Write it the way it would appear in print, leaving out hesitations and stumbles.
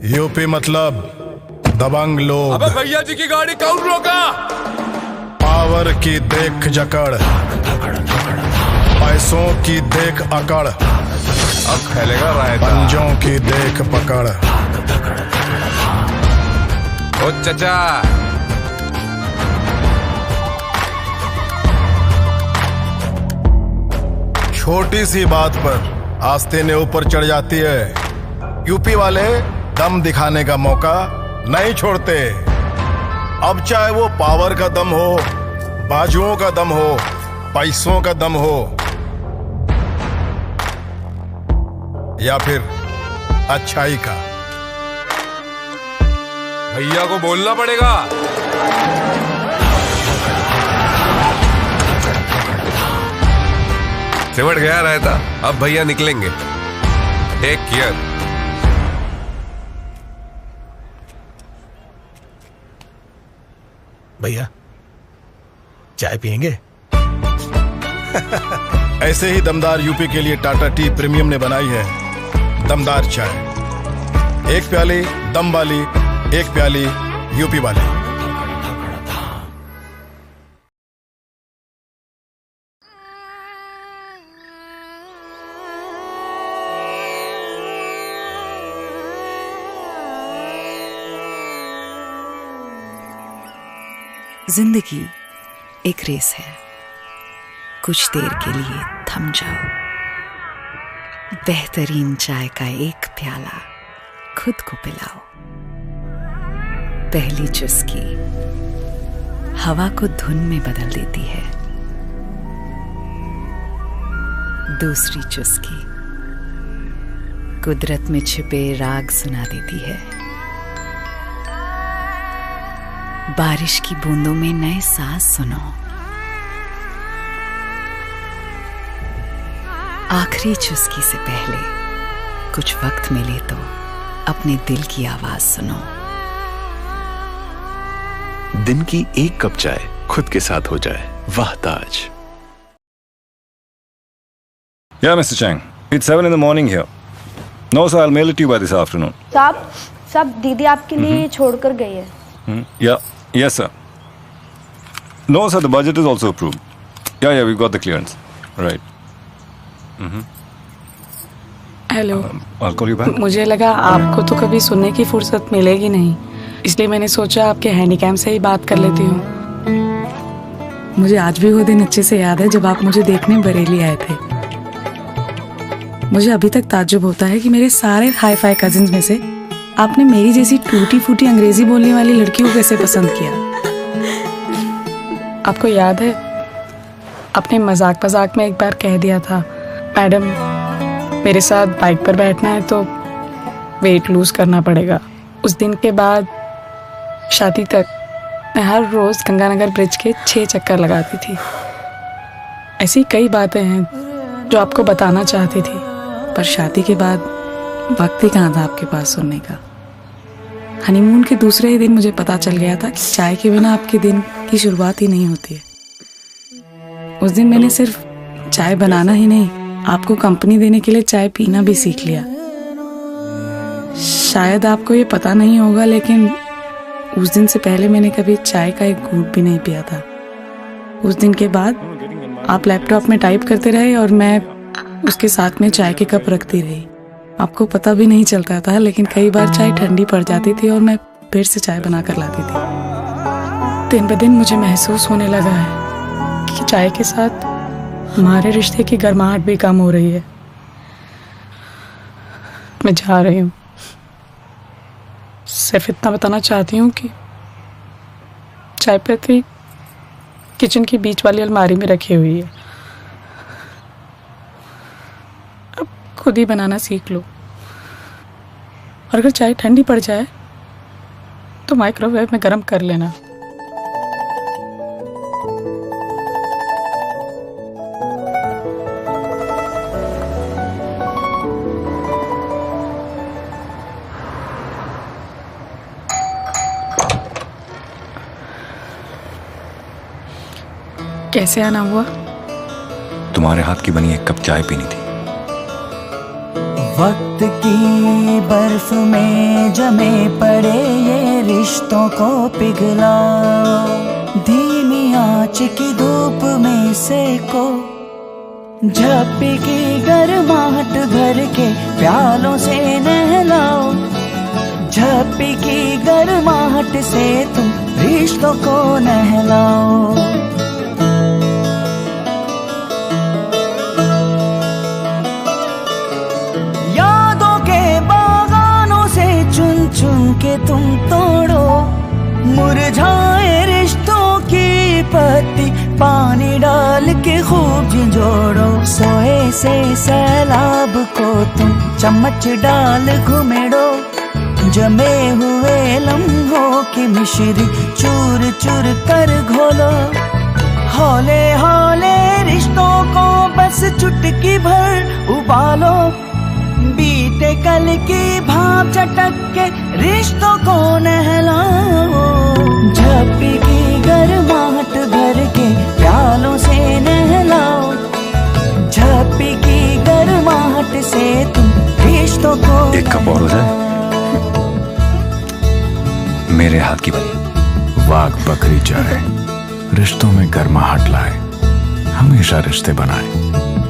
UP मतलब दबंग लोग। अबे भैया जी की गाड़ी कौन रोका? पावर की देख जकड़, पैसों की देख अकड़, अब फैलेगा रायता। पंजों की देख पकड़। ओ चचा, छोटी सी बात पर आस्तीन ऊपर चढ़ जाती है। यूपी वाले दम दिखाने का मौका नहीं छोड़ते। अब चाहे वो पावर का दम हो, बाजुओं का दम हो, पैसों का दम हो, या फिर अच्छाई का। भैया को बोलना पड़ेगा। सिमट गया रहता, अब भैया निकलेंगे। Take care. भैया चाय पियेंगे? ऐसे ही दमदार यूपी के लिए टाटा टी प्रीमियम ने बनाई है दमदार चाय। एक प्याली दम वाली, एक प्याली यूपी वाली। जिंदगी एक रेस है, कुछ देर के लिए थम जाओ। बेहतरीन चाय का एक प्याला खुद को पिलाओ। पहली चुस्की हवा को धुन में बदल देती है, दूसरी चुस्की कुदरत में छिपे राग सुना देती है। बारिश की बूंदों में नए सांस सुनो। आखिरी चुस्की से पहले कुछ वक्त मिले तो अपने दिल की आवाज सुनो। दिन की एक कप चाय खुद के साथ हो जाए, वाह ताज। Yeah, Mr. Chang. It's 7 in the morning here. No, sir, I'll mail it to you by this afternoon. साहब दीदी आपके लिए छोड़कर गई है। Yeah, yes, sir. No, sir, the budget is also approved. Yeah, we've got the clearance. Right. Hello. I'll call you back. मुझे लगा आपको तो कभी सुनने की फुर्सत मिलेगी नहीं, इसलिए मैंने सोचा आपके हैंडीकैम से ही बात कर लेती हूँ। मुझे आज भी वो दिन अच्छे से याद है जब आप मुझे देखने बरेली आए थे। मुझे अभी तक ताज्जुब होता है कि मेरे सारे हाई फाई कजिन्स में से आपने मेरी जैसी टूटी फूटी अंग्रेजी बोलने वाली लड़की को कैसे पसंद किया। आपको याद है आपने मजाक मजाक में एक बार कह दिया था, मैडम मेरे साथ बाइक पर बैठना है तो वेट लूज करना पड़ेगा। उस दिन के बाद शादी तक मैं हर रोज गंगानगर ब्रिज के 6 चक्कर लगाती थी। ऐसी कई बातें हैं जो आपको बताना चाहती थी, पर शादी के बाद वक्त ही कहाँ था आपके पास सुनने का। हनीमून के दूसरे ही दिन मुझे पता चल गया था कि चाय के बिना आपके दिन की शुरुआत ही नहीं होती है। उस दिन मैंने सिर्फ चाय बनाना ही नहीं, आपको कंपनी देने के लिए चाय पीना भी सीख लिया। शायद आपको ये पता नहीं होगा, लेकिन उस दिन से पहले मैंने कभी चाय का एक घूंट भी नहीं पिया था। उस दिन के बाद आप लैपटॉप में टाइप करते रहे और मैं उसके साथ में चाय के कप रखती रही। आपको पता भी नहीं चलता था, लेकिन कई बार चाय ठंडी पड़ जाती थी और मैं फिर से चाय बना कर लाती थी। दिन ब दिन मुझे महसूस होने लगा है कि चाय के साथ हमारे रिश्ते की गर्माहट भी कम हो रही है। मैं जा रही हूँ, सिर्फ इतना बताना चाहती हूँ कि चाय पत्ती किचन की बीच वाली अलमारी में रखी हुई है। अब खुद ही बनाना सीख लो, और अगर चाय ठंडी पड़ जाए तो माइक्रोवेव में गर्म कर लेना। कैसे आना हुआ? तुम्हारे हाथ की बनी एक कप चाय पीनी थी। वक्त की बर्फ में जमे पड़े ये रिश्तों को पिघलाओ, धीमी आंच की धूप में सेको, झप्पी की गर्माहट भर के प्यालों से नहलाओ, झप्पी की गर्माहट से तुम रिश्तों को नहलाओ। यादों के बागानों से चुन चुन के तुम तोड़ो, मुरझाए रिश्तों की पत्ती पानी डाल के खूब झिंझोड़ो। सोए से सैलाब को तुम चम्मच डाल घुमेड़ो, जमे हुए लम्हों की मिश्री चूर चूर कर घोलो। हौले हौले रिश्तों को बस चुटकी भर उबालो, बीते कल की भाप चटक के रिश्तों को नहलाओ, झप्पी की गर्माहट भर के प्यालों से नहलाओ, झप्पी की गर्माहट से तुम रिश्तों को। एक कप और हो जाए? मेरे हाथ की बनी। वाघ बकरी चाहे, रिश्तों में गर्माहट लाए, हमेशा रिश्ते बनाए।